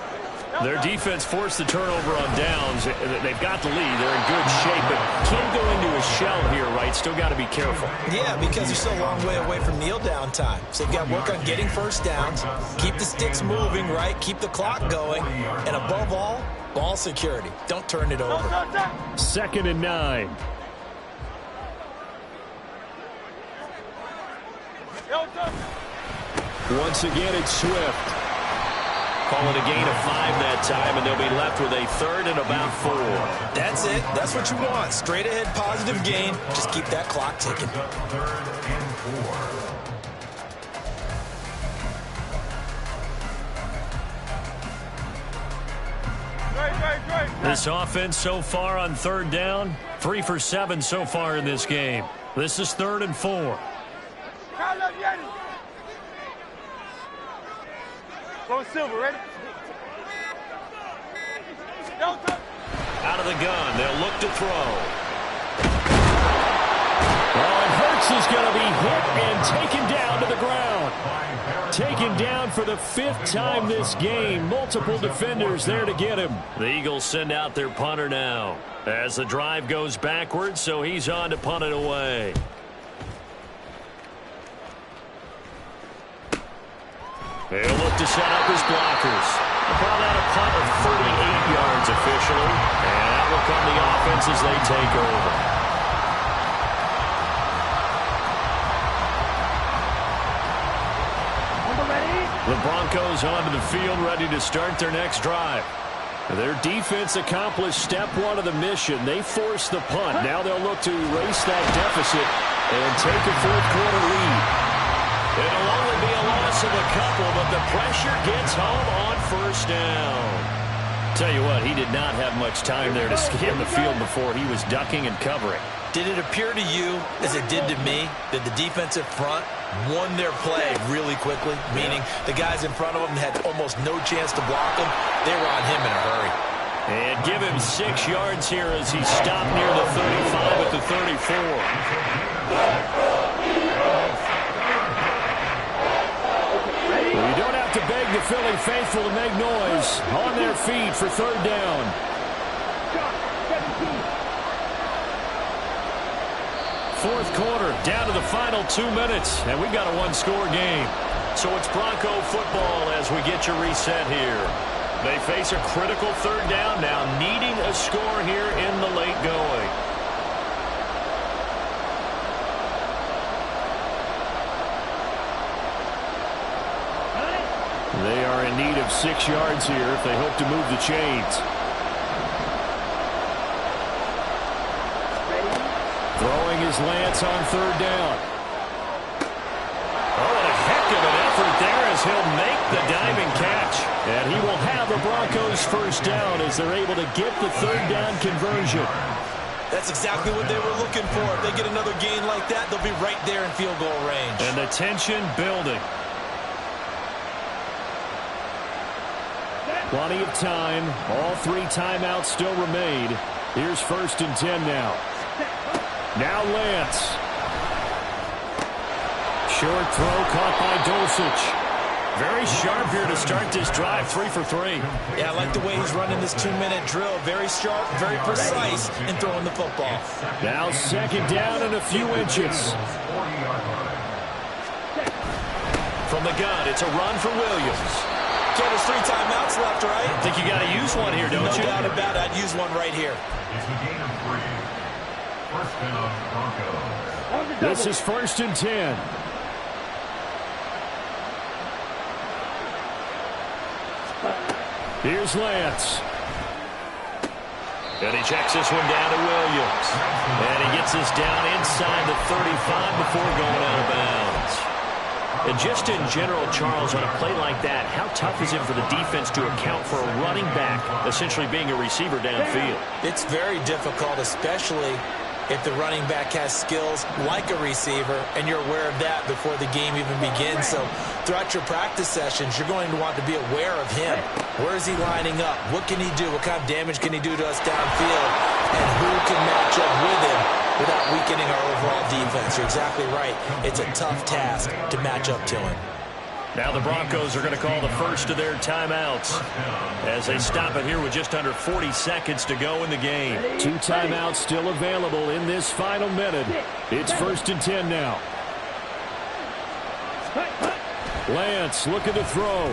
Their defense forced the turnover on downs. They've got the lead. They're in good shape, but can't go into a shell here, right? Still got to be careful. Yeah, because they're still a long way away from kneel down time. So they've got to work on getting first downs, keep the sticks moving, right? Keep the clock going. And above all, ball security. Don't turn it over. 2nd and 9. Once again, it's Swift. Call it a gain of 5 that time, and they'll be left with a 3rd and about 4. That's it. That's what you want. Straight ahead, positive gain. Just keep that clock ticking. 3rd and 4. This offense so far on third down, 3 for 7 so far in this game. This is 3rd and 4. Go Silver, ready? Out of the gun, they'll look to throw. Oh, and Hurts is going to be hit and taken down to the ground. Taken down for the 5th time this game. Multiple defenders there to get him. The Eagles send out their punter now as the drive goes backwards, so he's on to punt it away. They'll look to set up his blockers. Call that a punt of 38 yards officially, and that will come the offense as they take over. The Broncos onto the field ready to start their next drive. Their defense accomplished step 1 of the mission. They forced the punt. Now they'll look to erase that deficit and take a 4th quarter lead. It'll only be a loss of a couple, but the pressure gets home on 1st down. Tell you what, he did not have much time there to scan the field before he was ducking and covering. Did it appear to you, as it did to me, that the defensive front won their play really quickly? Meaning the guys in front of them had almost no chance to block him. They were on him in a hurry. And give him 6 yards here as he stopped near the 35 at the 34. You don't have to beg the Philly faithful to make noise. On their feet for 3rd down. Fourth quarter, down to the final 2 minutes, and we've got a 1-score game. So it's Bronco football as we get your reset here. They face a critical 3rd down now, needing a score here in the late going. They are in need of 6 yards here if they hope to move the chains. Throwing his Lance on 3rd down. Oh, and a heck of an effort there as he'll make the diving catch. And he will have the Broncos 1st down as they're able to get the 3rd down conversion. That's exactly what they were looking for. If they get another gain like that, they'll be right there in field goal range. And the tension building. Plenty of time. All 3 timeouts still remain. Here's 1st and 10 now. Now Lance. Short throw caught by Dulcich. Very sharp here to start this drive. 3 for 3. Yeah, I like the way he's running this 2-minute drill. Very sharp, very precise in throwing the football. Now 2nd down and a few inches. From the gun, it's a run for Williams. Okay, there's 3 timeouts left, right? I think you got to use one here, don't you? No doubt about it. I'd use one right here. It's a gain of 3. 1st down, Broncos. This is 1st and 10. Here's Lance. And he checks this one down to Williams. And he gets this down inside the 35 before going out of bounds. And just in general, Charles, on a play like that, how tough is it for the defense to account for a running back essentially being a receiver downfield? It's very difficult, especially if the running back has skills like a receiver, and you're aware of that before the game even begins. So throughout your practice sessions, you're going to want to be aware of him. Where is he lining up? What can he do? What kind of damage can he do to us downfield? And who can match up with him without weakening our overall defense? You're exactly right. It's a tough task to match up to him. Now the Broncos are going to call the first of their timeouts as they stop it here with just under 40 seconds to go in the game. 2 timeouts still available in this final minute. It's 1st and 10 now. Lance looking to throw.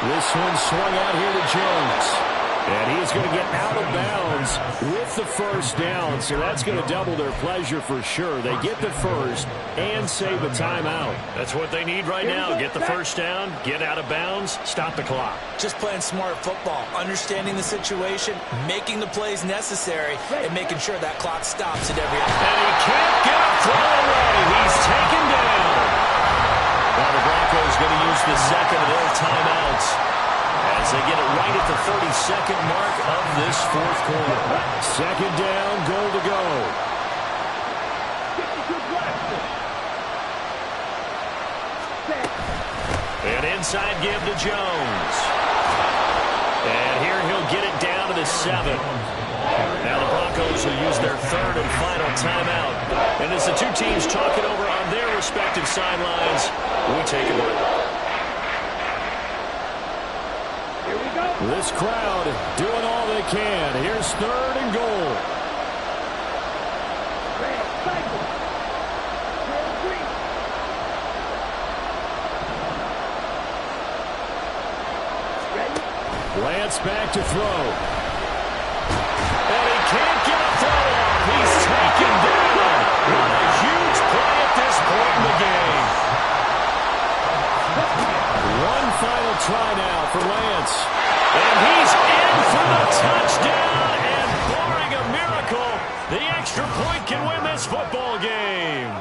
This one swung out here to Jones. And he's going to get out of bounds with the 1st down, so that's going to double their pleasure for sure. They get the 1st and save a timeout. That's what they need right now. Get the 1st down, get out of bounds, stop the clock. Just playing smart football, understanding the situation, making the plays necessary, and making sure that clock stops at every opportunity. And he can't get a throw away. He's taken down. Now the Broncos going to use the 2nd of their timeouts. as they get it right at the 32nd mark of this fourth quarter. Second down, goal to go. An inside give to Jones. And here he'll get it down to the 7. Now the Broncos will use their third and final timeout. And as the two teams talk it over on their respective sidelines, we take a break. Here we go. This crowd doing all they can. Here's third and goal. Red, cycle. Red, green. Ready? Lance back to throw. And he can't get a throw off. He's taken down. What a huge play at this point in the game. One final try now for Lance. And he's in for the touchdown. And barring a miracle, the extra point can win this football game.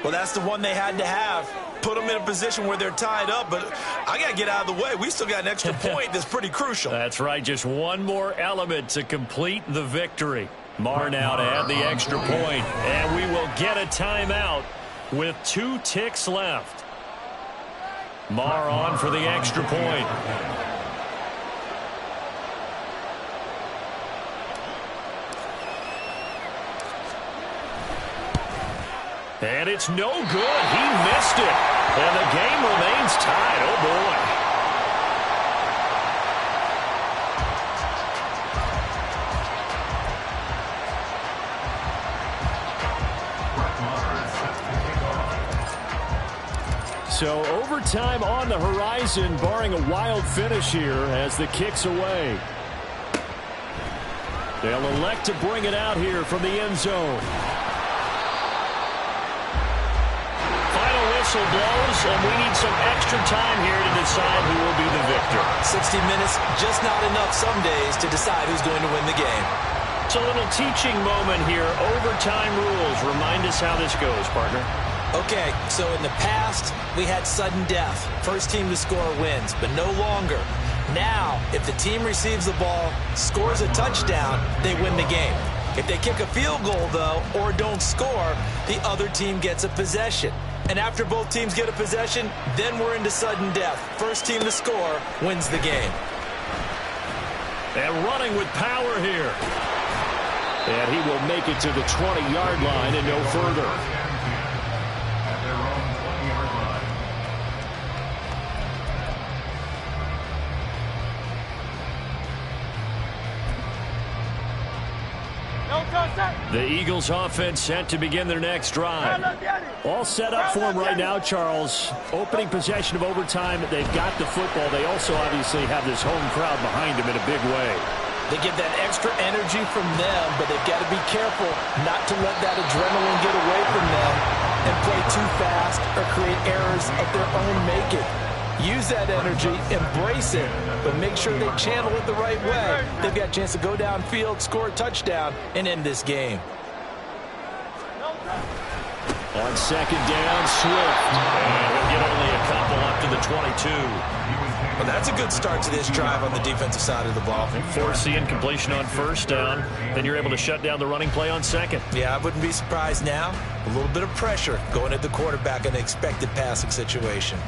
Well, that's the one they had to have. Put them in a position where they're tied up, but I got to get out of the way. We still got an extra point that's pretty crucial. That's right. Just one more element to complete the victory. Mar now to add the extra point, and we will get a timeout with 2 ticks left. Mar on for the extra point. And it's no good. He missed it. And the game remains tied. Oh, boy. So overtime on the horizon, barring a wild finish here as the kick's away. They'll elect to bring it out here from the end zone. Whistle blows, and we need some extra time here to decide who will be the victor. 60 minutes, just not enough some days to decide who's going to win the game. It's a little teaching moment here. Overtime rules. Remind us how this goes, partner. Okay, so in the past, we had sudden death. First team to score wins, but no longer. Now, if the team receives the ball, scores a touchdown, they win the game. If they kick a field goal, though, or don't score, the other team gets a possession. And after both teams get a possession, then we're into sudden death. First team to score wins the game. And running with power here. And he will make it to the 20-yard line and no further. At their own 20-yard line. The Eagles offense set to begin their next drive. All set up for them right now, Charles. Opening possession of overtime. They've got the football. They also obviously have this home crowd behind them in a big way. They get that extra energy from them, but they've got to be careful not to let that adrenaline get away from them and play too fast or create errors of their own making. Use that energy, embrace it, but make sure they channel it the right way. They've got a chance to go downfield, score a touchdown, and end this game. On second down, Swift. And he'll get only a couple up to the 22. Well, that's a good start to this drive on the defensive side of the ball. Force the incompletion on first down. Then you're able to shut down the running play on second. Yeah, I wouldn't be surprised now. A little bit of pressure going at the quarterback in an expected passing situation.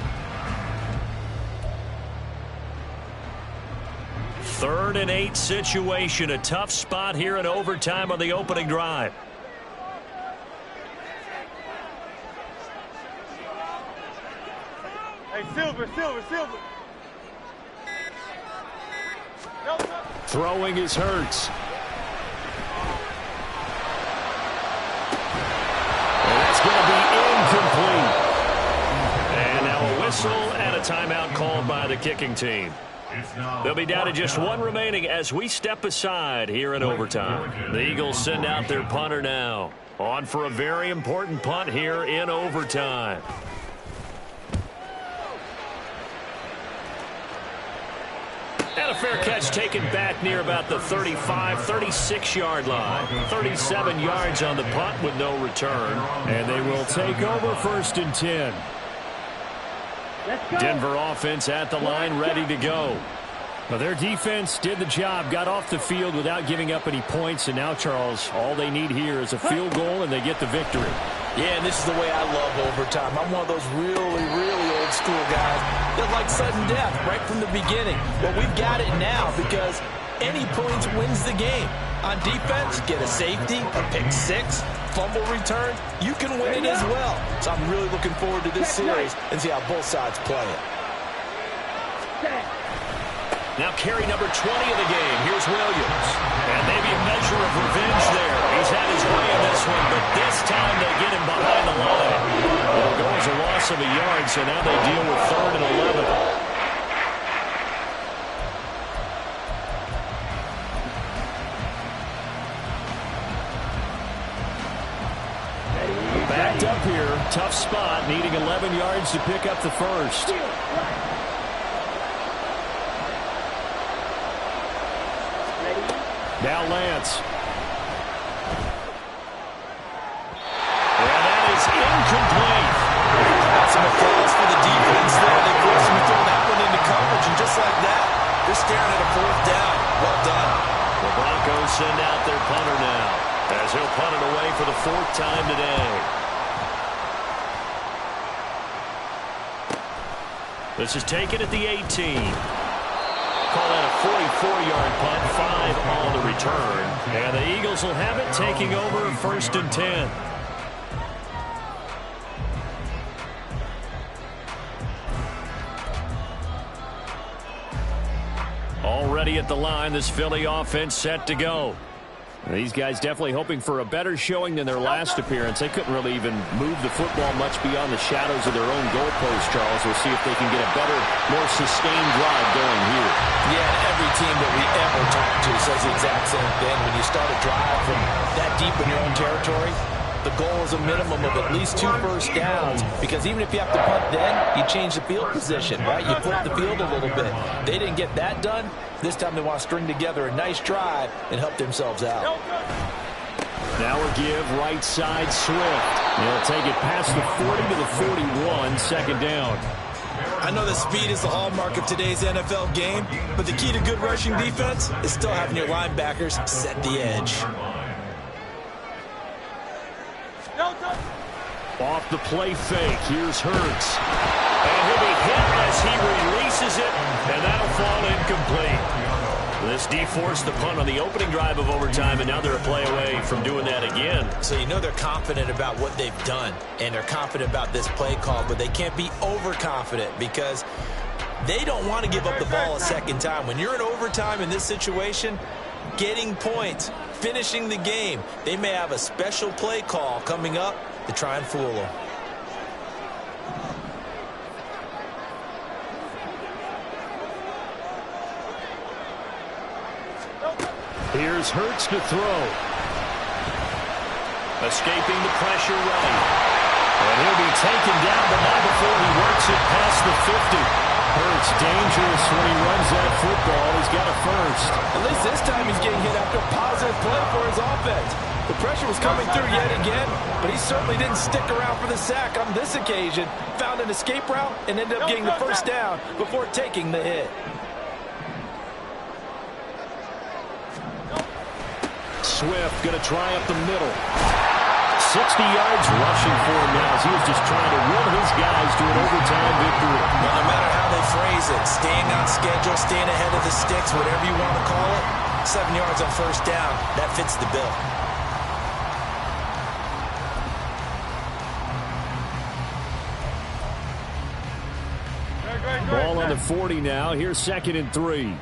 3rd and 8 situation. A tough spot here in overtime on the opening drive. Hey, Silver. Throwing is Hurts. And that's going to be incomplete. And now a whistle and a timeout called by the kicking team. They'll be down to just one remaining as we step aside here in overtime. The Eagles send out their punter now. On for a very important punt here in overtime. And a fair catch taken back near about the 35, 36-yard line. 37 yards on the punt with no return. And they will take over 1st and 10. Let's go. Denver offense at the line, ready to go. Well, their defense did the job, got off the field without giving up any points, and now, Charles, all they need here is a field goal, and they get the victory. Yeah, and this is the way I love overtime. I'm one of those really, really old school guys that like sudden death right from the beginning. But we've got it now because any points wins the game. On defense, get a safety, a pick six, fumble return, you can win it as well. So I'm really looking forward to this series and see how both sides play it. Now carry number 20 of the game. Here's Williams. And maybe a measure of revenge there. He's had his way in this one, but this time they get him behind the line. It'll go as a loss of a yard, so now they deal with 3rd and 11. Backed up here. Tough spot, needing 11 yards to pick up the first. Now Lance. And that is incomplete. Got some applause for the defense there. They forced him to throw that one into coverage, and just like that, they're staring at a 4th down. Well done. The Broncos send out their punter now, as he'll punt it away for the 4th time today. This is taken at the 18. Call that a 44-yard punt, 5 on the return. And the Eagles will have it, taking over 1st and 10. Already at the line, this Philly offense set to go. These guys definitely hoping for a better showing than their last appearance. They couldn't really even move the football much beyond the shadows of their own goalpost, Charles. We'll see if they can get a better, more sustained drive going here. Yeah, and every team that we ever talk to says the exact same thing. When you start a drive from that deep in your own territory, the goal is a minimum of at least 2 first downs, because even if you have to punt then, you change the field position, right? You flip the field a little bit. They didn't get that done. This time they want to string together a nice drive and help themselves out. Now a give, right side, Swift. They'll take it past the 40 to the 41, 2nd down. I know that speed is the hallmark of today's NFL game, but the key to good rushing defense is still having your linebackers set the edge. Off the play fake, here's Hurts. And he'll be hit as he releases it, and that'll fall incomplete. This de-forced the punt on the opening drive of overtime, and now they're a play away from doing that again. So you know they're confident about what they've done, and they're confident about this play call, but they can't be overconfident because they don't want to give up the ball a second time. When you're in overtime in this situation, getting points, finishing the game, they may have a special play call coming up to try and fool them. Here's Hurts to throw. Escaping the pressure right. And he'll be taken down, but not before he works it past the 50. Hurts dangerous when he runs that football. He's got a first. At least this time he's getting hit after a positive play for his offense. The pressure was coming through yet again, but he certainly didn't stick around for the sack on this occasion. Found an escape route and ended up getting the first down before taking the hit. Swift going to try up the middle. 60 yards rushing for him now as he was just trying to will his guys to an overtime victory. Well, no matter how they phrase it, staying on schedule, staying ahead of the sticks, whatever you want to call it, 7 yards on first down, that fits the bill. Ball on the 40 now. Here's 2nd and 3.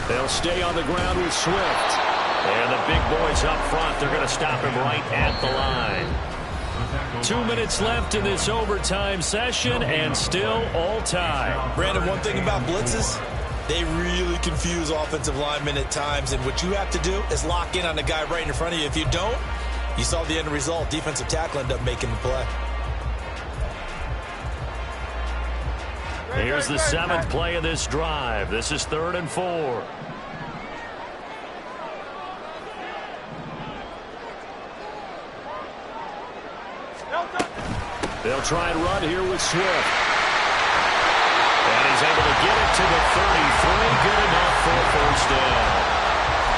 They'll stay on the ground with Swift. And the big boys up front, they're going to stop him right at the line. 2 minutes left in this overtime session, and still all tie. Brandon, one thing about blitzes, they really confuse offensive linemen at times, and what you have to do is lock in on the guy right in front of you. If you don't, you saw the end result. Defensive tackle ended up making the play. Here's the 7th play of this drive. This is 3rd and 4. They'll try and run here with Swift. And he's able to get it to the 33. Good enough for a first down.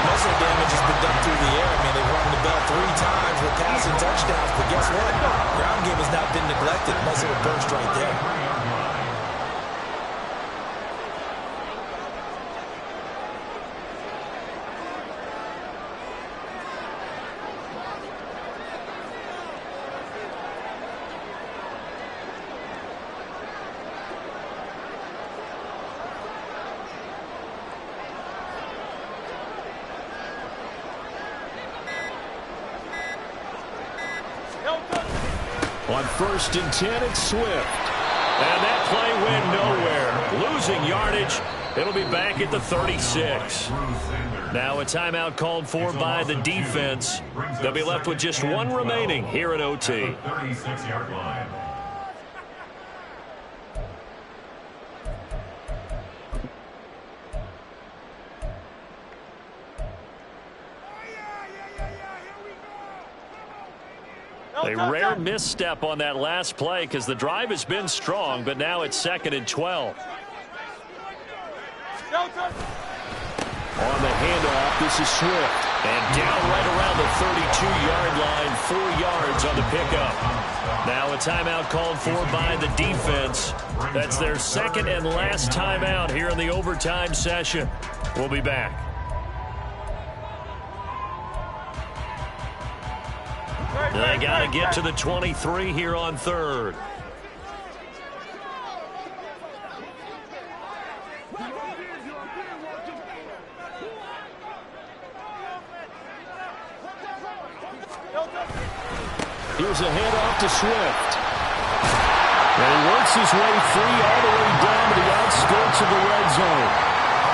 Muscle damage has been done through the air. I mean, they've rung the bell 3 times with passing touchdowns. But guess what? Ground game has not been neglected. Muscle burst right there. On 1st and 10, it's Swift. And that play went nowhere. Losing yardage. It'll be back at the 36. Now a timeout called for by the defense. They'll be left with just 1 remaining here at OT. 36-yard line. A rare misstep on that last play because the drive has been strong, but now it's 2nd and 12. On the handoff, this is Swift. And down right around the 32-yard line, 4 yards on the pickup. Now a timeout called for by the defense. That's their 2nd and last timeout here in the overtime session. We'll be back. They got to get to the 23 here on 3rd. Here's a handoff to Swift. And he works his way free all the way down to the outskirts of the red zone.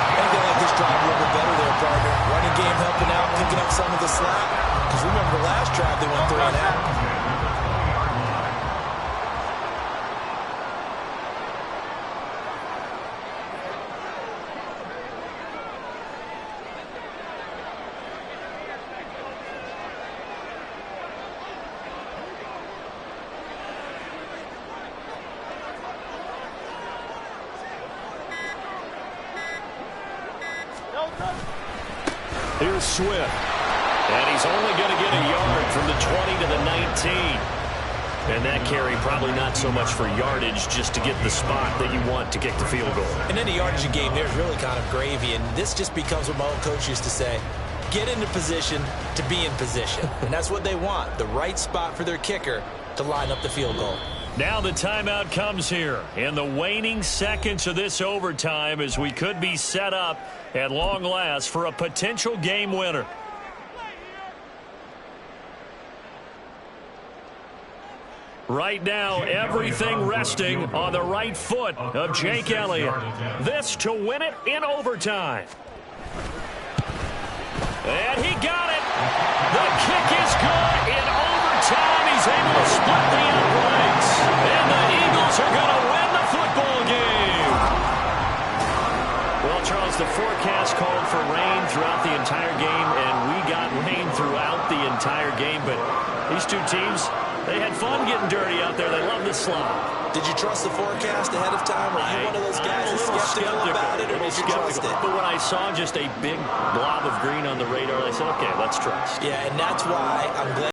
I think they like this drive a little bit better there, partner. Running game helping out, picking up some of the slack. Because remember the last drive, they went 3 and out. Here's Swift. And he's only going to get a yard from the 20 to the 19. And that carry probably not so much for yardage, just to get the spot that you want to kick the field goal. And then the yardage in game there is really kind of gravy. And this just becomes what my old coach used to say. Get into position to be in position. And that's what they want, the right spot for their kicker to line up the field goal. Now the timeout comes here in the waning seconds of this overtime as we could be set up at long last for a potential game winner. Right now, everything resting on the right foot of Jake Elliott. This to win it in overtime. And he got it. The kick is good in overtime. He's able to split the uprights. And the Eagles are going to win the football game. Well, Charles, the forecast called for rain throughout the entire game, and we got rain throughout the entire game. But these two teams, they had fun getting dirty out there. They love the slop. Did you trust the forecast ahead of time? Were you one of those guys that's skeptical about it, or did you trust it? But when I saw just a big blob of green on the radar, I said, okay, let's trust. Yeah, and that's why I'm glad.